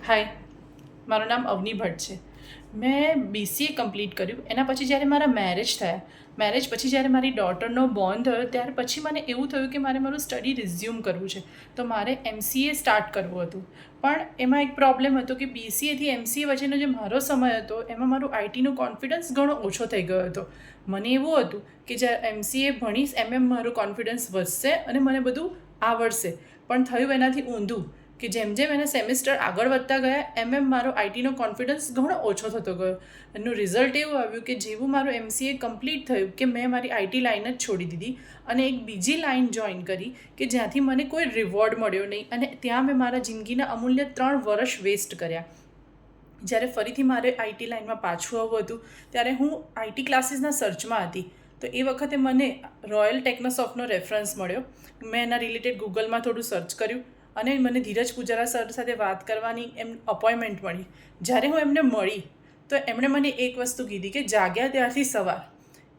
હાય, મારું નામ અવની ભટ્ટ છે. મેં BCA કમ્પ્લીટ કર્યું. એના પછી જ્યારે મારા મેરેજ થયા, મેરેજ પછી જ્યારે મારી ડોટરનો બોર્ન થયો ત્યાર પછી મને એવું થયું કે મારે મારું સ્ટડી રિઝ્યુમ કરવું છે. તો મારે MCA સ્ટાર્ટ કરવું હતું. પણ એમાં એક પ્રોબ્લેમ હતો કે BCA થી MCA વચ્ચેનો જે મારો સમય હતો એમાં મારું આઈટીનો કોન્ફિડન્સ ઘણો ઓછો થઈ ગયો હતો. મને એવું હતું કે જ્યારે MCA ભણીશ મારું કોન્ફિડન્સ વધશે અને મને બધું આવડશે. પણ થયું એનાથી ઊંધું કે જેમ જેમ એના સેમિસ્ટર આગળ વધતા ગયા મારો આઈટીનો કોન્ફિડન્સ ઘણો ઓછો થતો ગયો. એનું રિઝલ્ટ એવું આવ્યું કે જેવું મારું MCA કમ્પ્લીટ થયું કે મેં મારી આઈટી લાઈન જ છોડી દીધી અને એક બીજી લાઈન જોઈન કરી કે જ્યાંથી મને કોઈ રિવોર્ડ મળ્યો નહીં અને ત્યાં મેં મારા જિંદગીના અમૂલ્ય 3 વર્ષ વેસ્ટ કર્યા. જ્યારે ફરીથી મારે આઈટી લાઈનમાં પાછું આવવું હતું ત્યારે હું આઈટી ક્લાસીસના સર્ચમાં હતી. તો એ વખતે મને રોયલ ટેકનોસોફ્ટનો રેફરન્સ મળ્યો. મેં એના રિલેટેડ ગૂગલમાં થોડું સર્ચ કર્યું અને મને ધીરજ પૂજારા સર સાથે વાત કરવાની અપોઇન્ટમેન્ટ મળી. જ્યારે હું એમને મળી તો એમણે મને એક વસ્તુ કીધી કે જાગ્યા ત્યારથી સવાર.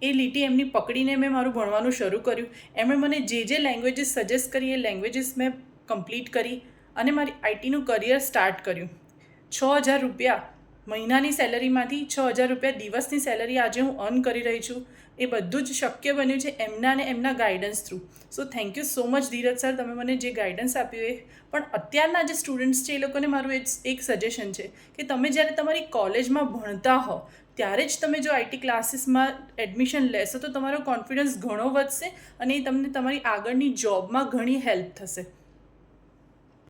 એ લીટી એમની પકડીને મેં મારું ભણવાનું શરૂ કર્યું. એમણે મને જે લેંગ્વેજીસ સજેસ્ટ કરી એ લેંગ્વેજીસ મેં કમ્પ્લીટ કરી અને મારી આઈટીનું કરિયર સ્ટાર્ટ કર્યું. 6,000 રૂપિયા મહિનાની સેલરીમાંથી 6,000 રૂપિયા દિવસની સેલરી આજે હું અર્ન કરી રહી છું. એ બધું જ શક્ય બન્યું છે એમના ને એમના guidance through. So thank you so much Dhiraj sir, તમે મને જે ગાઈડન્સ આપ્યું એ. પણ અત્યારના જે સ્ટુડન્ટ્સ છે એ લોકોને મારું એક સજેશન છે કે તમે જ્યારે તમારી કોલેજમાં ભણતા હો ત્યારે જ તમે જો આઈટી ક્લાસીસમાં એડમિશન લેશો તો તમારો કોન્ફિડન્સ ઘણો વધશે અને એ તમને તમારી આગળની જોબમાં ઘણી હેલ્પ થશે.